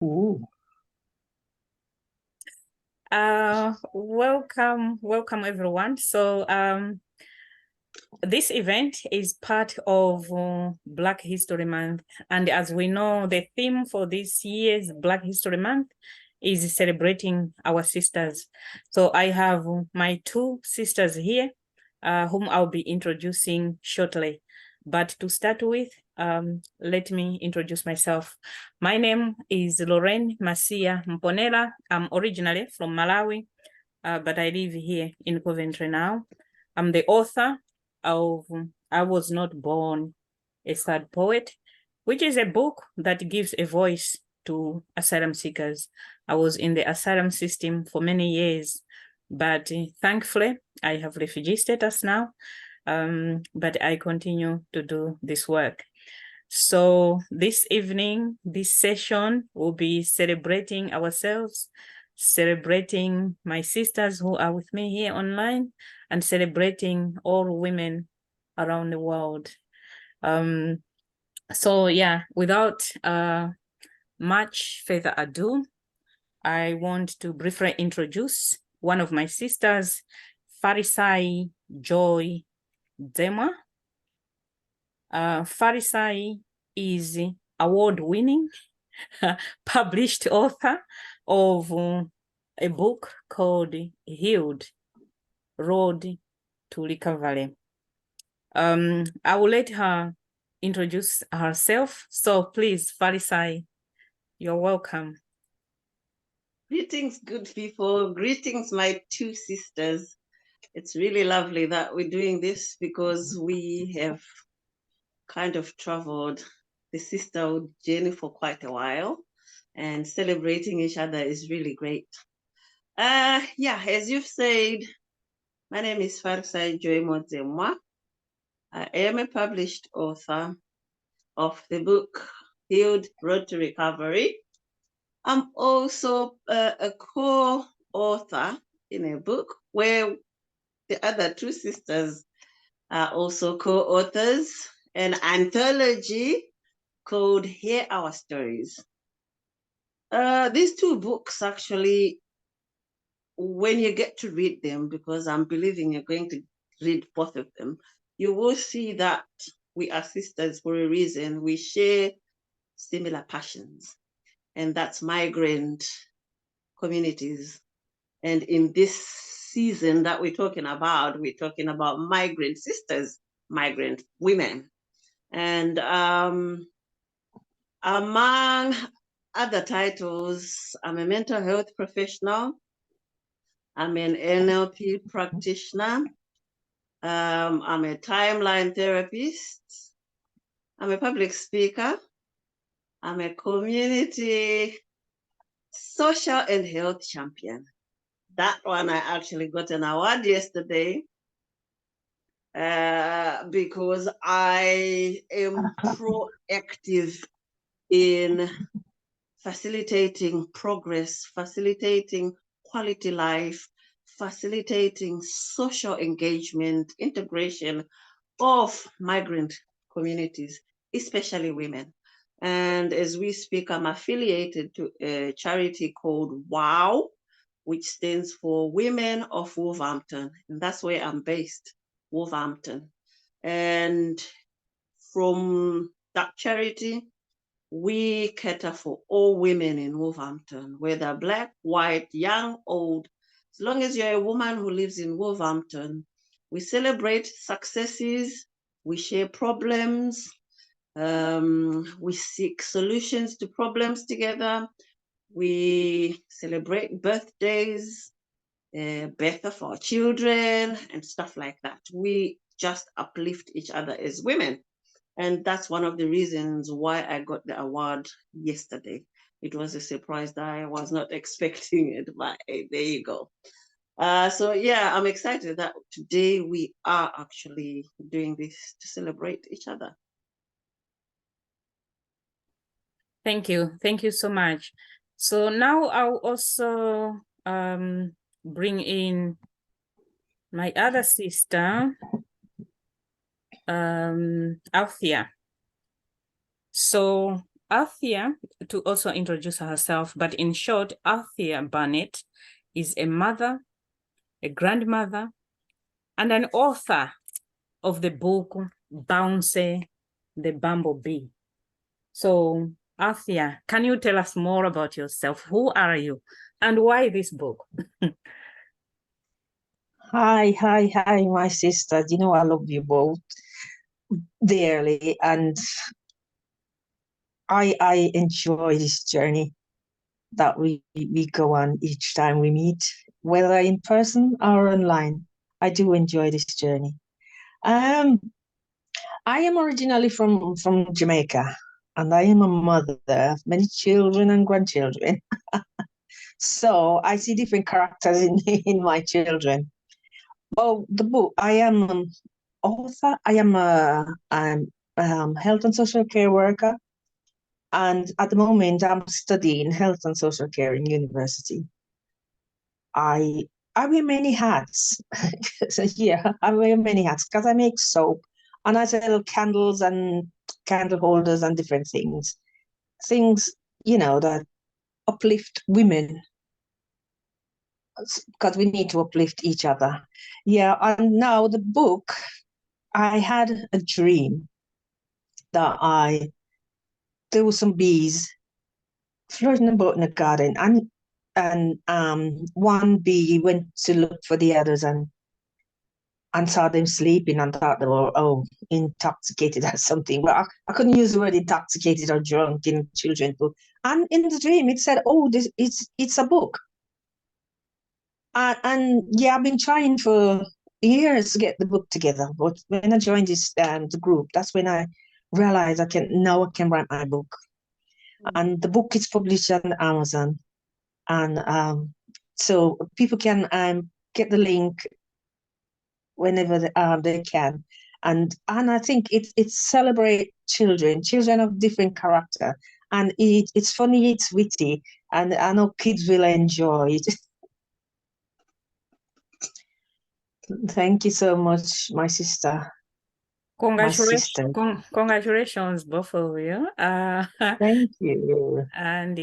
Ooh. Welcome everyone. So this event is part of Black History Month, and as we know, the theme for this year's Black History Month is celebrating our sisters. So I have my two sisters here, whom I'll be introducing shortly. But to start with, let me introduce myself. My name is Lorraine Masia Mponela. I'm originally from Malawi, but I live here in Coventry now. I'm the author of I Was Not Born a Sad Poet, which is a book that gives a voice to asylum seekers. I was in the asylum system for many years, but thankfully I have refugee status now, but I continue to do this work. So this evening, this session will be celebrating ourselves, celebrating my sisters who are with me here online, and celebrating all women around the world. So yeah, without much further ado, I want to briefly introduce one of my sisters, Farisai Joy Dema. Farisai is award-winning published author of a book called Healed, Road to Recovery. I will let her introduce herself. So please, Farisai, you're welcome. Greetings, good people. Greetings, my two sisters. It's really lovely that we're doing this because we have kind of traveled the sisterhood journey for quite a while, and celebrating each other is really great. Yeah, as you've said, my name is Farisai Joy Modzemwa. I am a published author of the book Healed, Road to Recovery. I'm also a co-author in a book where the other two sisters are also co-authors, an anthology called Hear Our Stories. These two books actually, when you get to read them, because I'm believing you're going to read both of them, you will see that we are sisters for a reason. We share similar passions, and that's migrant communities. And in this season that we're talking about migrant sisters, migrant women. And among other titles, I'm a mental health professional. I'm an NLP practitioner. I'm a timeline therapist. I'm a public speaker. I'm a community social and health champion. That one I actually got an award yesterday because I am proactive in facilitating progress, facilitating quality life, facilitating social engagement, integration of migrant communities, especially women. And as we speak, I'm affiliated to a charity called WOW, which stands for Women of Wolverhampton. And that's where I'm based, Wolverhampton. And from that charity, we cater for all women in Wolverhampton, whether Black, white, young, old. As long as you're a woman who lives in Wolverhampton, we celebrate successes, we share problems, we seek solutions to problems together, we celebrate birthdays, birth of our children, and stuff like that. We just uplift each other as women. And that's one of the reasons why I got the award yesterday. It was a surprise that I was not expecting it, but hey, there you go. So yeah, I'm excited that today we are actually doing this to celebrate each other. Thank you. Thank you so much. So now I'll also bring in my other sister, Althia. So Althia, to also introduce herself, but in short, Althia Barnett is a mother, a grandmother, and an author of the book Bouncy the Bumblebee. So, Althia, can you tell us more about yourself? Who are you and why this book? Hi, my sisters. You know, I love you both dearly, and I enjoy this journey that we go on each time we meet, whether in person or online. I do enjoy this journey. I am originally from Jamaica, and I am a mother of many children and grandchildren. So I see different characters in my children. Well, the book, I am an author. I'm health and social care worker, and at the moment I'm studying health and social care in university. I I wear many hats. So, yeah, I wear many hats because I make soap and I sell candles and candle holders and different things. Things, that uplift women because we need to uplift each other. Yeah, and now the book, I had a dream that there were some bees floating about in the garden, and one bee went to look for the others and saw them sleeping and thought they were intoxicated or something. But I couldn't use the word intoxicated or drunk in children's book. And in the dream it said, "Oh, this it's a book." And yeah, I've been trying for years to get the book together. But when I joined the group, that's when I realized I can write my book. And the book is published on Amazon, and so people can get the link whenever they can. And I think it celebrates children of different character, and it's funny, it's witty, and I know kids will enjoy it. Thank you so much, my sister. Congratulations, congratulations, both of you. Thank you. And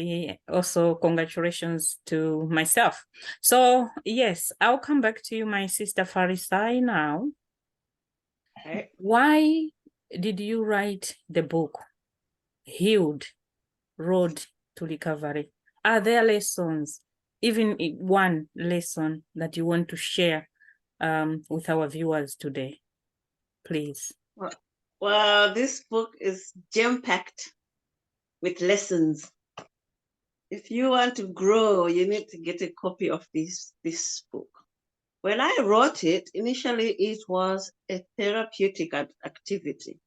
also congratulations to myself. So yes, I'll come back to you, my sister Farisai, now. Okay. Why did you write the book, Healed, Road to Recovery? Are there lessons, even one lesson that you want to share with our viewers today? Please. Well, this book is jam-packed with lessons. If you want to grow, you need to get a copy of this book. When I wrote it, initially it was a therapeutic activity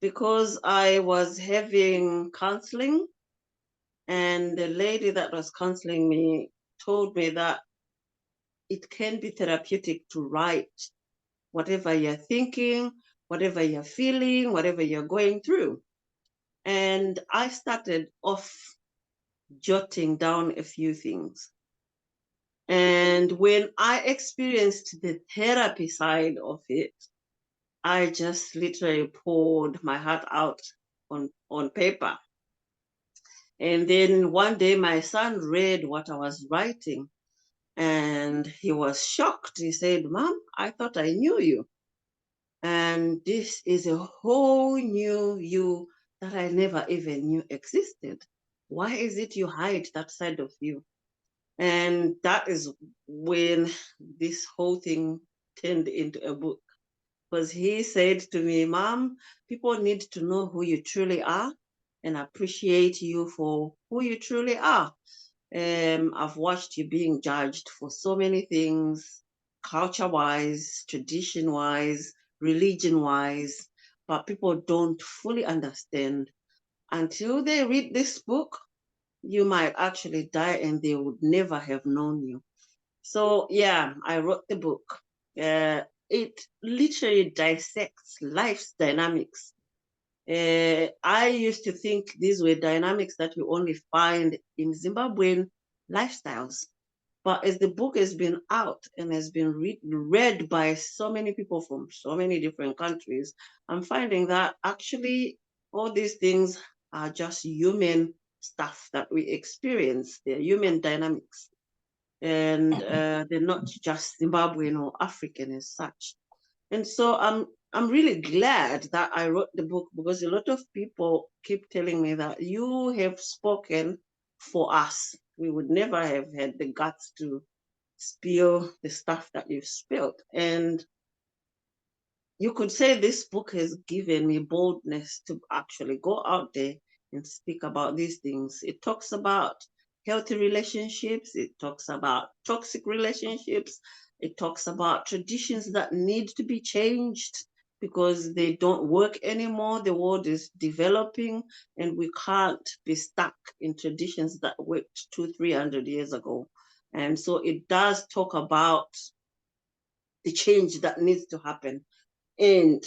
because I was having counseling, and the lady that was counseling me told me that it can be therapeutic to write whatever you're thinking, whatever you're feeling, whatever you're going through. And I started off jotting down a few things. And when I experienced the therapy side of it, I just literally poured my heart out on paper. And then one day my son read what I was writing, and he was shocked. He said, "Mom, I thought I knew you. And this is a whole new you that I never even knew existed. Why is it you hide that side of you?" And that is when this whole thing turned into a book. Because he said to me, "Mom, people need to know who you truly are and appreciate you for who you truly are. I've watched you being judged for so many things, culture-wise, tradition-wise, religion-wise, but people don't fully understand. Until they read this book, you might actually die and they would never have known you." So yeah, I wrote the book. It literally dissects life's dynamics. I used to think these were dynamics that we only find in Zimbabwean lifestyles. But as the book has been out and has been read by so many people from so many different countries, I'm finding that actually all these things are just human stuff that we experience. They're human dynamics. And they're not just Zimbabwean or African as such. And so I'm really glad that I wrote the book, because a lot of people keep telling me that you have spoken for us. We would never have had the guts to spill the stuff that you've spilled. And you could say this book has given me boldness to actually go out there and speak about these things. It talks about healthy relationships. It talks about toxic relationships. It talks about traditions that need to be changed because they don't work anymore. The world is developing and we can't be stuck in traditions that worked 200-300 years ago. And so it does talk about the change that needs to happen. And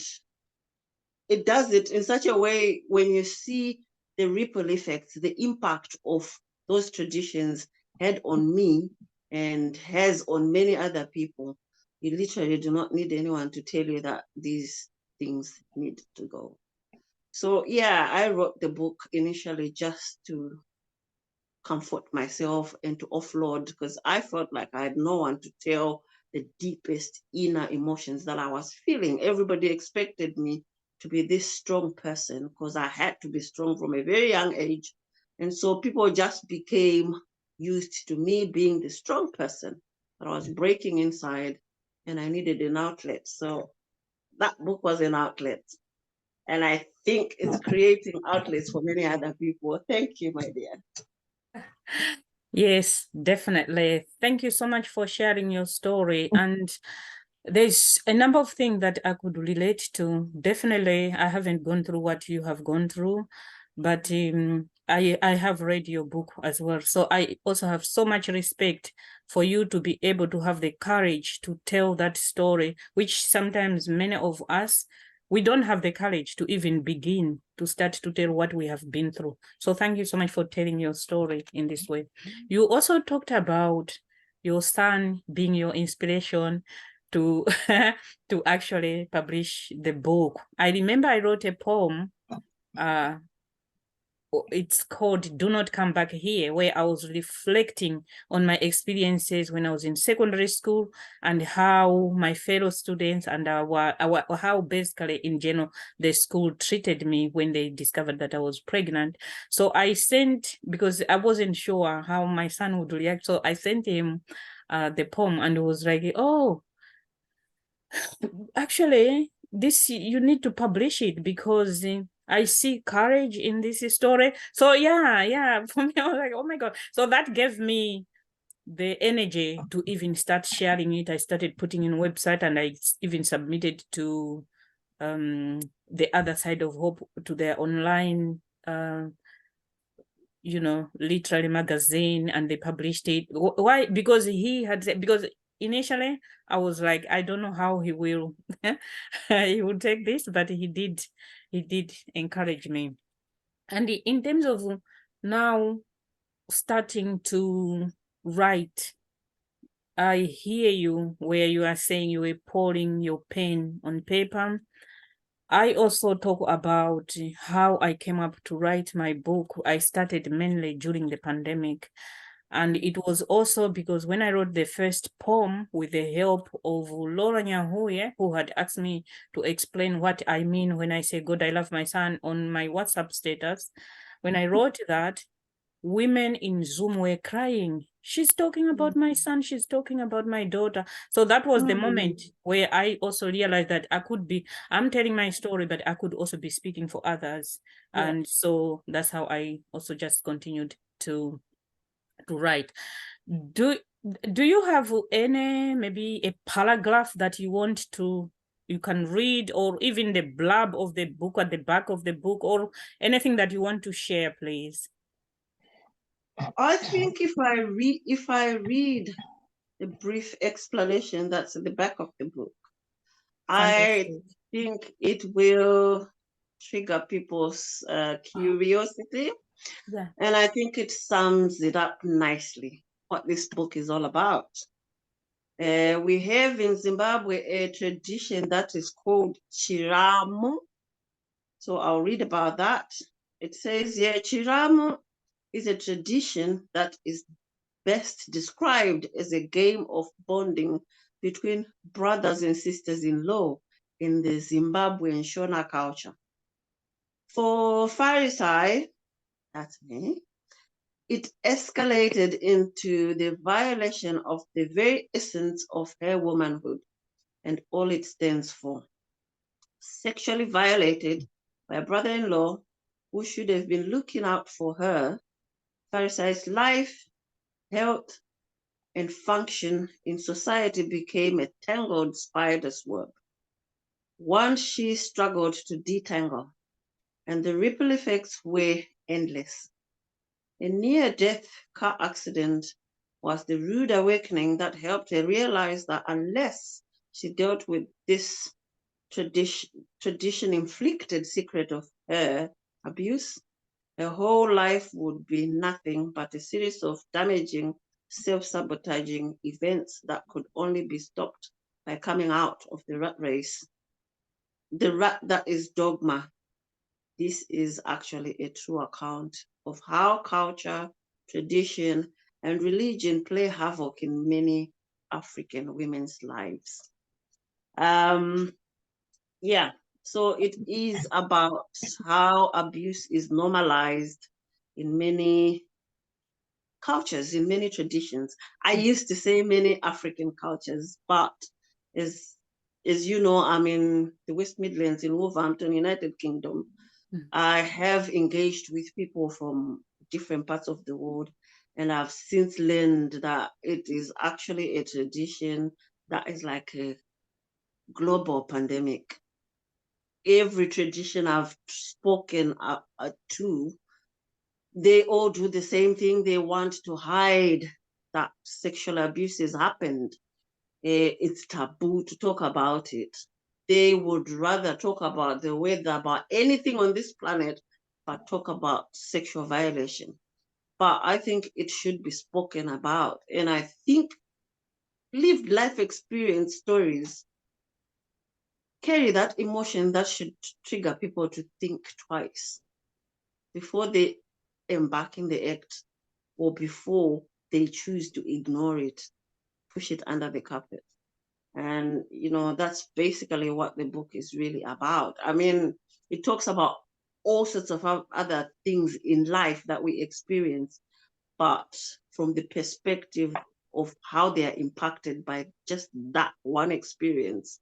it does it in such a way when you see the ripple effects, the impact of those traditions had on me and has on many other people. You literally do not need anyone to tell you that these things need to go. So yeah, I wrote the book initially just to comfort myself and to offload, because I felt like I had no one to tell the deepest inner emotions that I was feeling. Everybody expected me to be this strong person because I had to be strong from a very young age. And so people just became used to me being the strong person, but I was breaking inside and I needed an outlet. So that book was an outlet. And I think it's creating outlets for many other people. Thank you, my dear. Yes, definitely. Thank you so much for sharing your story. And there's a number of things that I could relate to. Definitely, I haven't gone through what you have gone through, but I have read your book as well. So I also have so much respect for you to be able to have the courage to tell that story, which sometimes many of us, we don't have the courage to even begin to start to tell what we have been through. So thank you so much for telling your story in this way. You also talked about your son being your inspiration to to actually publish the book. I remember I wrote a poem. It's called "Do Not Come Back Here," where I was reflecting on my experiences when I was in secondary school and how my fellow students and how basically in general the school treated me when they discovered that I was pregnant. So I sent, because I wasn't sure how my son would react, so I sent him the poem, and it was like, oh, actually, this, you need to publish it because I see courage in this story. So yeah, for me, I was like, oh my God. So that gave me the energy to even start sharing it. I started putting in a website, and I even submitted to the Other Side of Hope, to their online literary magazine, and they published it. Why? Because he had said, because initially I was like, I don't know how he will he will take this, but he did encourage me. And in terms of now starting to write, I hear you where you are saying you were pouring your pen on paper. I also talk about how I came up to write my book. I started mainly during the pandemic. And it was also because when I wrote the first poem with the help of Laura Nyahuye, who had asked me to explain what I mean when I say, God, I love my son, on my WhatsApp status, when I wrote that, women in Zoom were crying. She's talking about my son. She's talking about my daughter. So that was the moment where I also realized that I'm telling my story, but I could also be speaking for others. Yeah. And so that's how I also just continued to write. Do you have maybe a paragraph that you can read, or even the blurb of the book at the back of the book, or anything that you want to share, please? I think if I read the brief explanation that's at the back of the book, fantastic. I think it will trigger people's curiosity. Yeah. And I think it sums it up nicely, what this book is all about. We have in Zimbabwe a tradition that is called chiramo. So I'll read about that. It says here, Chiramu is a tradition that is best described as a game of bonding between brothers and sisters-in-law in the Zimbabwean Shona culture. For Farisai, that's me, it escalated into the violation of the very essence of her womanhood and all it stands for. Sexually violated by a brother-in-law who should have been looking out for her, Farisai's life, health, and function in society became a tangled spider's web. One she struggled to detangle, and the ripple effects were endless. A near-death car accident was the rude awakening that helped her realize that unless she dealt with this tradition-inflicted secret of her abuse, her whole life would be nothing but a series of damaging, self-sabotaging events that could only be stopped by coming out of the rat race. The rat that is dogma. This is actually a true account of how culture, tradition, and religion play havoc in many African women's lives. Yeah, so it is about how abuse is normalized in many cultures, in many traditions. I used to say many African cultures, but as you know, I'm in the West Midlands in Wolverhampton, United Kingdom. I have engaged with people from different parts of the world, and I've since learned that it is actually a tradition that is like a global pandemic. Every tradition I've spoken to, they all do the same thing. They want to hide that sexual abuse has happened. It's taboo to talk about it. They would rather talk about the weather, about anything on this planet, but talk about sexual violation. But I think it should be spoken about. And I think lived life experience stories carry that emotion that should trigger people to think twice before they embark in the act or before they choose to ignore it, push it under the carpet. And, you know, that's basically what the book is really about. I mean, it talks about all sorts of other things in life that we experience, but from the perspective of how they are impacted by just that one experience,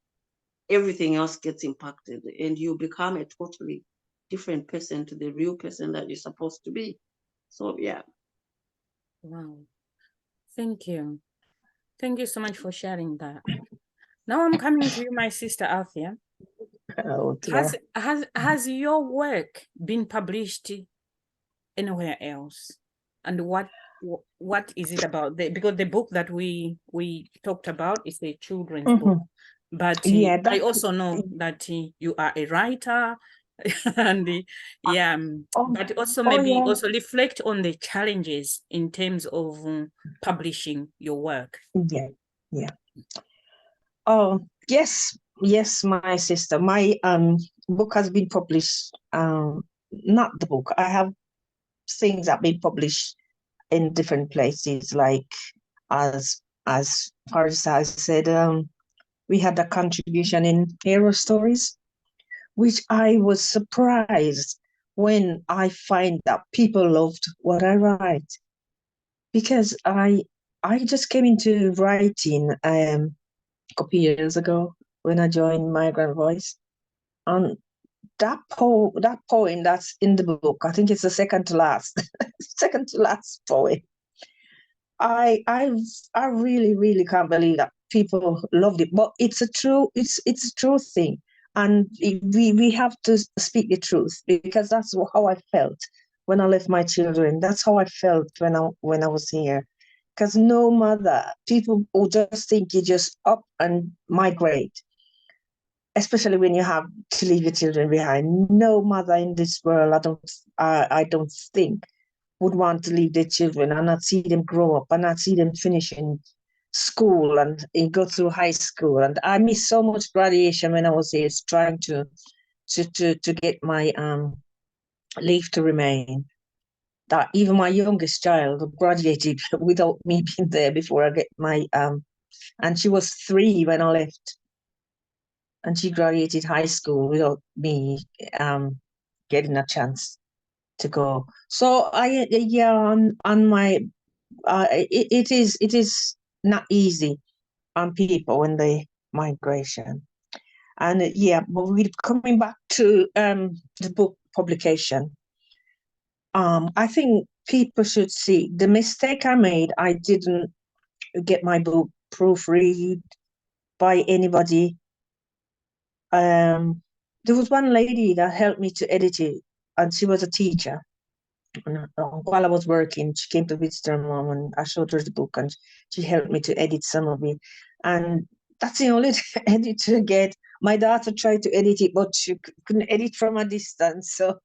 everything else gets impacted and you become a totally different person to the real person that you're supposed to be. So, yeah. Wow. Thank you. Thank you so much for sharing that. Now I'm coming to you, my sister Althia. Oh, dear. Has your work been published anywhere else? And what is it about? Because the book that we talked about is a children's book. But Yeah, I also know that you are a writer, and yeah, but also maybe yeah. also reflect on the challenges in terms of publishing your work. Yeah. Oh, yes, my sister. My book has been published. Not the book. I have things that have been published in different places, like as Farisai said, we had a contribution in Hero Stories, which I was surprised when I find that people loved what I write, because I just came into writing a couple years ago when I joined Migrant Voice, and that poem that's in the book, I think it's the second to last, second to last poem. I really can't believe that people loved it, but it's a true thing, and we have to speak the truth, because that's how I felt when I left my children. That's how I felt when I was here, because no mother, people will just think you just up and migrate, especially when you have to leave your children behind. No mother in this world, I don't think, would want to leave their children and not see them grow up and not see them finish in school and go through high school. And I missed so much graduation when I was here, trying to get my leave to remain, that even my youngest child graduated without me being there before I get my and she was 3 when I left, and she graduated high school without me getting a chance to go. So on my it is not easy on people when they migration. And but we're coming back to the book publication. I think people should see the mistake I made. I didn't get my book proofread by anybody. There was one lady that helped me to edit it, and she was a teacher. And while I was working, she came to visit her mom, and I showed her the book, and she helped me to edit some of it. And that's the only edit to get. My daughter tried to edit it, but she couldn't edit from a distance. So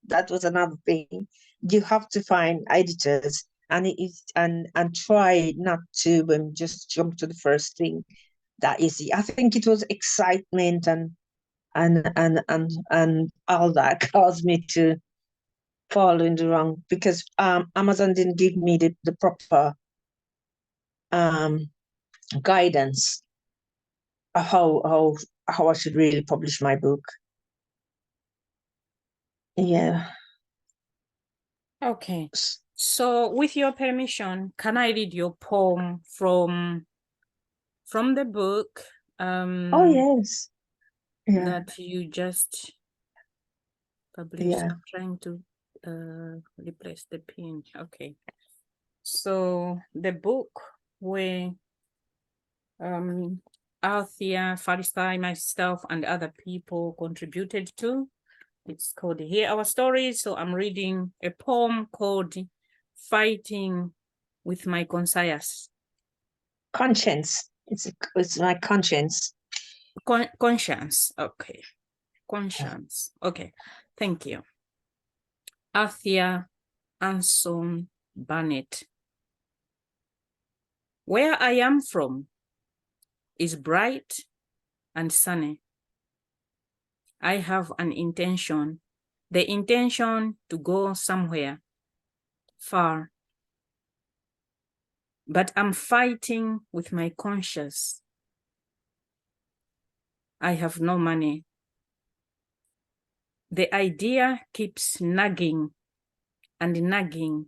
that was another thing. You have to find editors, and it is and try not to just jump to the first thing that is. I think it was excitement and all that caused me to fall in the wrong, because Amazon didn't give me the proper guidance of how I should really publish my book. Yeah. Okay. So with your permission, can I read your poem from the book? Oh yes. Yeah. That you just published. Yeah. I'm trying to replace the pin. Okay. So the book where Althia, Farisai, myself, and other people contributed to, it's called Hear Our Stories. So I'm reading a poem called Fighting with My Conscience. Conscience. It's my conscience. Conscience. Okay. Conscience. Okay. Thank you. Althea Anson Barnett. Where I am from is bright and sunny. I have an intention, the intention to go somewhere far. But I'm fighting with my conscience. I have no money. The idea keeps nagging and nagging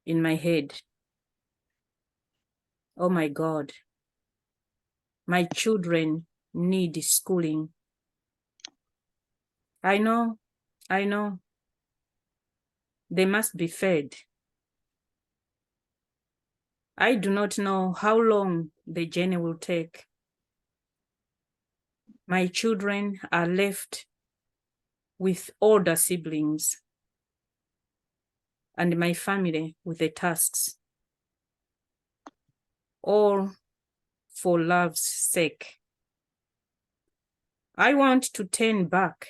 in my head. Oh my God, my children need schooling. I know, they must be fed. I do not know how long the journey will take. My children are left with older siblings and my family with the tasks, all for love's sake. I want to turn back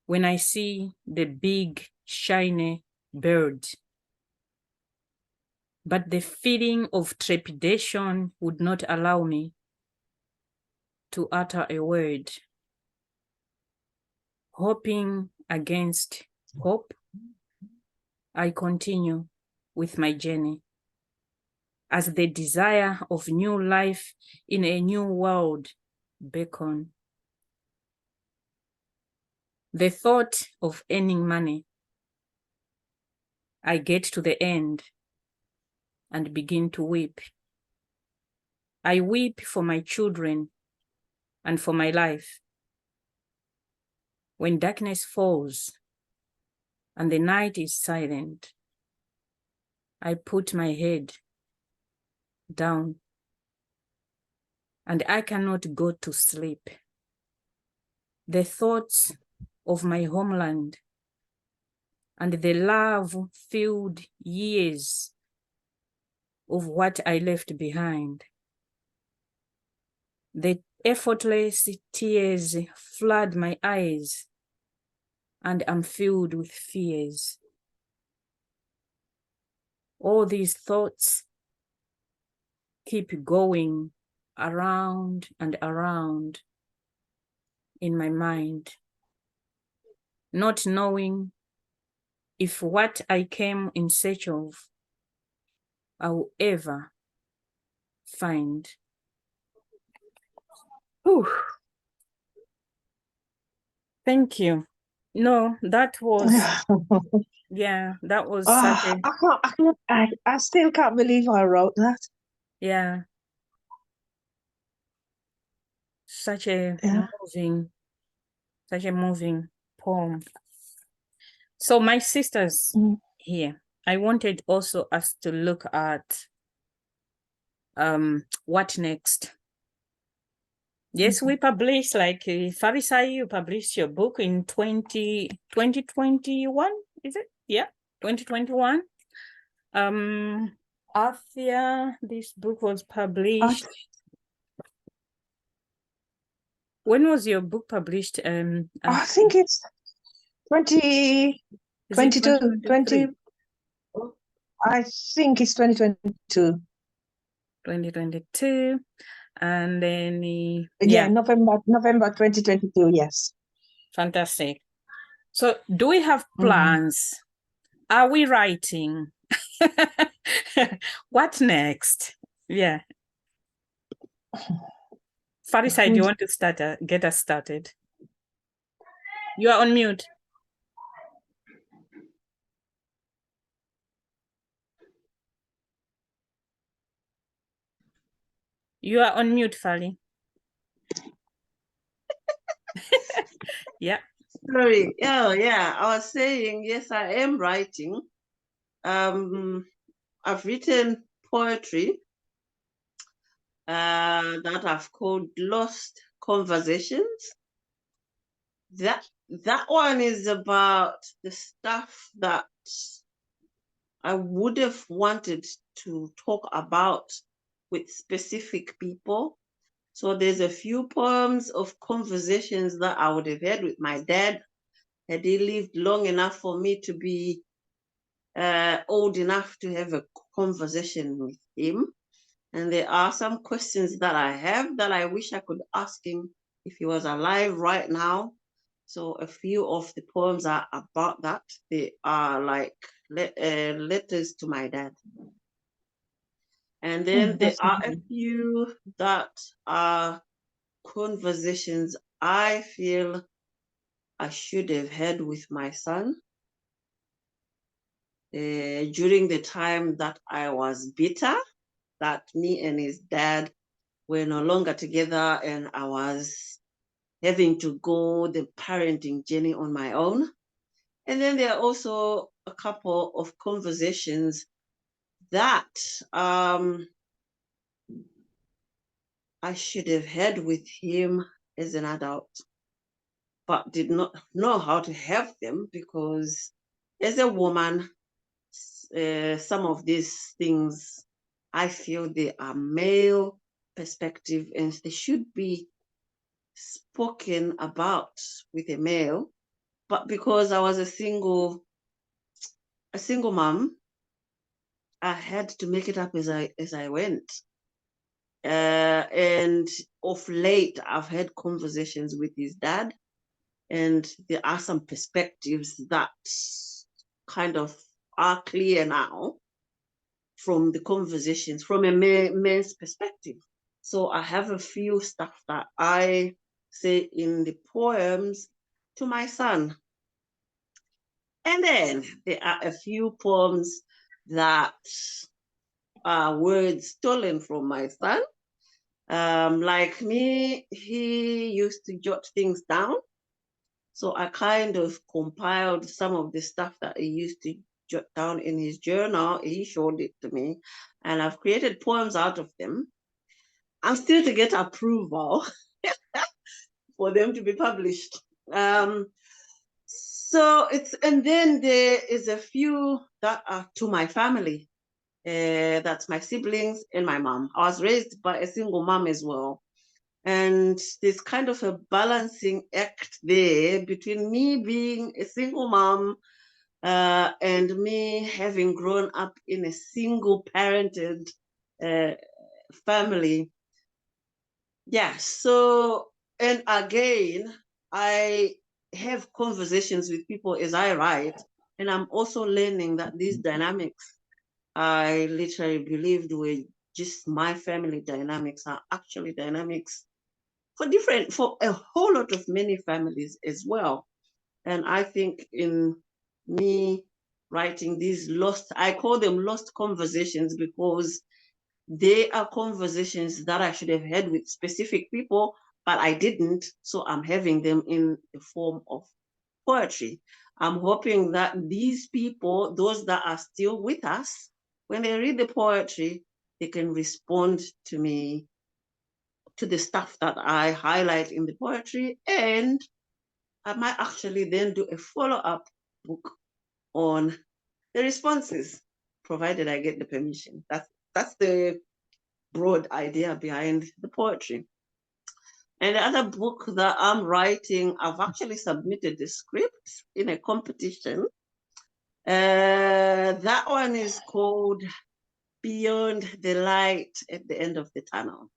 when I see the big, shiny bird, but the feeling of trepidation would not allow me to utter a word. Hoping against hope, I continue with my journey as the desire of new life in a new world beckon. The thought of earning money, I get to the end and begin to weep. I weep for my children and for my life. When darkness falls and the night is silent, I put my head down and I cannot go to sleep. The thoughts of my homeland and the love-filled years of what I left behind. The effortless tears flood my eyes and I'm filled with fears. All these thoughts keep going around and around in my mind. not knowing if what I came in search of I will ever find. Whew. Thank you. No, that was, yeah, that was such a, I still can't believe I wrote that. yeah, such a Yeah. moving poem. So my sisters here, I wanted also us to look at what next. Yes, we published, like Farisai, you published your book in 2021, is it? Yeah, 2021. Althia, this book was published. When was your book published? I think it's 2022. 20, I think it's 2022. 2022. And then yeah, November 2022, yes. Fantastic. So do we have plans? Are we writing? What next? Yeah. Farisai, do you want to get us started? You are on mute. You are on mute, Fali. Yeah. Sorry. Oh, yeah. I was saying, yes, I am writing. I've written poetry that I've called Lost Conversations. That one is about the stuff that I would have wanted to talk about with specific people. So there's a few poems of conversations that I would have had with my dad had he lived long enough for me to be old enough to have a conversation with him. And there are some questions that I have that I wish I could ask him if he was alive right now. So a few of the poems are about that. They are like letters to my dad. And then there are a few that are conversations I feel I should have had with my son during the time that I was bitter, that me and his dad were no longer together and I was having to go the parenting journey on my own. And then there are also a couple of conversations that I should have had with him as an adult, but did not know how to have them because as a woman, some of these things, I feel they are male perspective and they should be spoken about with a male. But because I was a single mom, I had to make it up as I went. And of late, I've had conversations with his dad, and there are some perspectives that kind of are clear now from the conversations, from a man's perspective. So I have a few stuff that I say in the poems to my son. And then there are a few poems that are words stolen from my son. Like me, he used to jot things down. So I kind of compiled some of the stuff that he used to jot down in his journal. He showed it to me, and I've created poems out of them. I'm still to get approval for them to be published. So and then there is a few that are to my family. That's my siblings and my mom. I was raised by a single mom as well. And there's kind of a balancing act there between me being a single mom and me having grown up in a single parented family. Yeah, so, and again, I have conversations with people as I write, and I'm also learning that these dynamics I literally believed were just my family dynamics are actually dynamics for a whole lot of many families as well. And I think in me writing these I call them lost conversations, because they are conversations that I should have had with specific people, but I didn't. So I'm having them in the form of poetry. I'm hoping that these people, those that are still with us, when they read the poetry, they can respond to me, to the stuff that I highlight in the poetry, and I might actually then do a follow-up book on the responses, provided I get the permission. That's the broad idea behind the poetry. And the other book that I'm writing, I've actually submitted the script in a competition. That one is called Beyond the Light at the End of the Tunnel.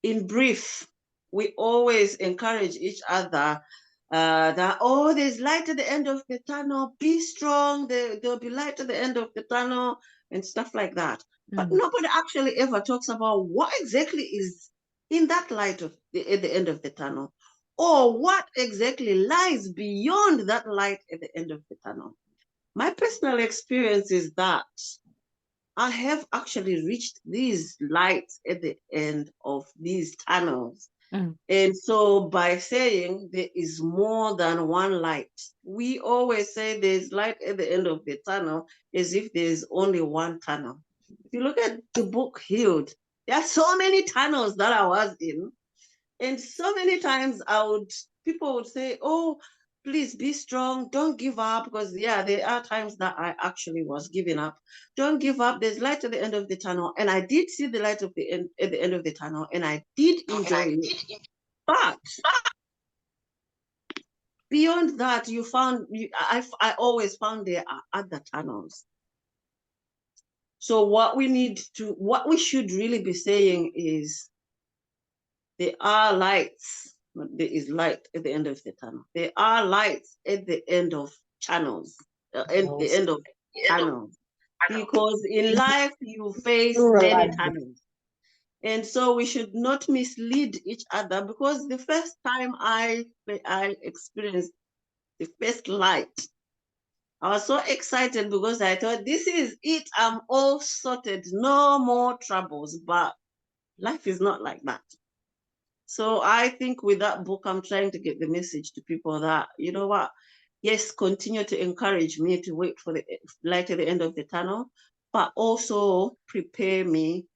In brief, we always encourage each other that, oh, there's light at the end of the tunnel, be strong, there'll be light at the end of the tunnel, and stuff like that. But nobody actually ever talks about what exactly is in that light at the end of the tunnel, or what exactly lies beyond that light at the end of the tunnel. My personal experience is that I have actually reached these lights at the end of these tunnels. And so by saying there is more than one light, we always say there's light at the end of the tunnel as if there's only one tunnel. If you look at the book Healed, there are so many tunnels that I was in. And so many times people would say, oh, please be strong, don't give up, because there are times that I actually was giving up. Don't give up, there's light at the end of the tunnel. And I did see the light at the end of the tunnel, and I did enjoy it. But beyond that, I always found there are other tunnels. So what we should really be saying is, there are lights, but there is light at the end of the tunnel. There are lights at the end of channels, at the end of tunnels. Because in life, you face many tunnels. And so we should not mislead each other, because the first time I experienced the first light, I was so excited because I thought, this is it, I'm all sorted, no more troubles. But life is not like that. So I think with that book, I'm trying to get the message to people that, you know what, yes, continue to encourage me to wait for the light at the end of the tunnel, but also prepare me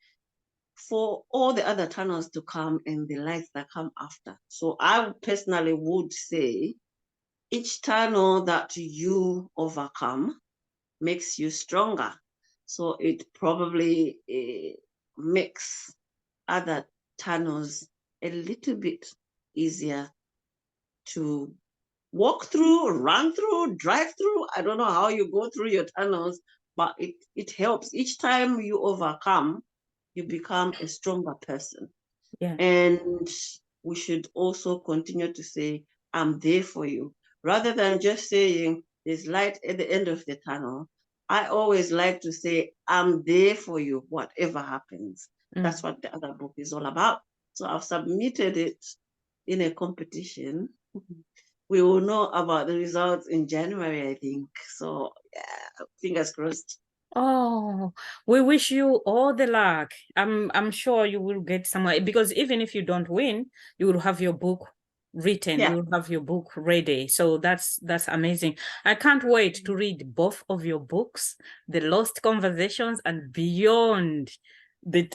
for all the other tunnels to come and the lights that come after. So I personally would say, each tunnel that you overcome makes you stronger. So it probably makes other tunnels a little bit easier to walk through, run through, drive through. I don't know how you go through your tunnels, but it helps. Each time you overcome, you become a stronger person. Yeah. And we should also continue to say, I'm there for you. Rather than just saying, there's light at the end of the tunnel, I always like to say, I'm there for you, whatever happens. That's what the other book is all about. So I've submitted it in a competition. We will know about the results in January, I think. So yeah, fingers crossed. Oh, we wish you all the luck. I'm sure you will get somewhere, because even if you don't win, you will have your book written. Yeah. You will have your book ready. So that's amazing. I can't wait to read both of your books, The Lost Conversations and Beyond the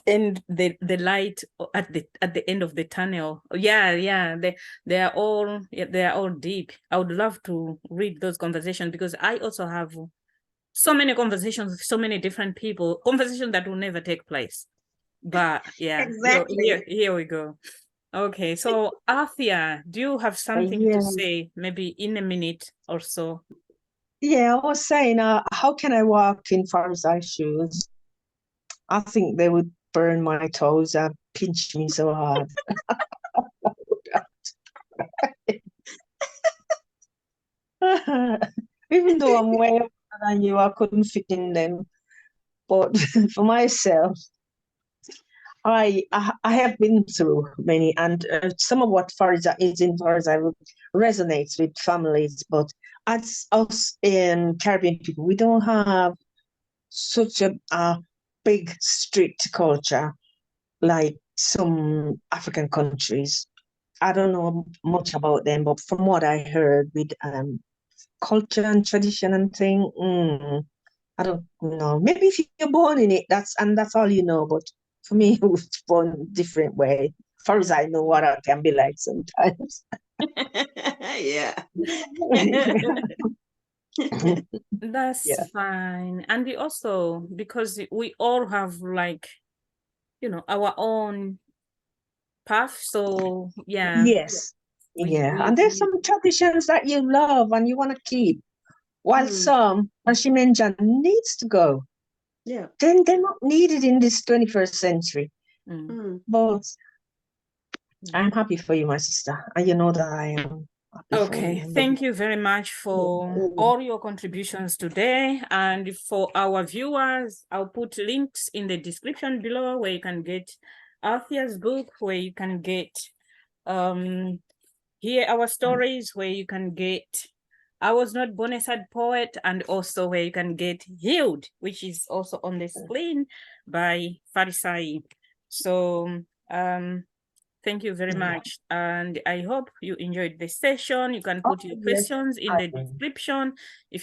light at the end of the tunnel. Yeah, they are all deep. I would love to read those conversations, because I also have so many conversations with so many different people, conversations that will never take place. But yeah, Exactly. here we go. Okay, so Althia, do you have something to say, maybe in a minute or so? Yeah, I was saying, how can I walk in Farisai shoes? I think they would burn my toes and pinch me so hard. Even though I'm way older than you, I couldn't fit in them. But for myself, I have been through many, and some of what Farisai is in Farisai resonates with families. But as us in Caribbean people, we don't have such a big strict culture like some African countries. I don't know much about them, but from what I heard with culture and tradition and thing, I don't know. Maybe if you're born in it, that's all you know. But for me, it was born different way. Far as I know what I can be like sometimes. Yeah. That's Yeah. fine. And we also, because we all have like, our own path. So yeah. Yes. We, Yeah. we, And there's we some traditions that you love and you want to keep, while Mm. some, as she mentioned, needs to go. Yeah. Then they're not needed in this 21st century. Mm. But I'm happy for you, my sister. And you know that I am happy for Okay, you. thank you very much for all your contributions today. And for our viewers, I'll put links in the description below where you can get Althia's book, where you can get hear our stories, where you can get I Was Not Born a Sad Poet, and also where you can get Healed, which is also on the screen by Farisai. So thank you very much. And I hope you enjoyed the session. You can put your Yes, questions in I the will. description. If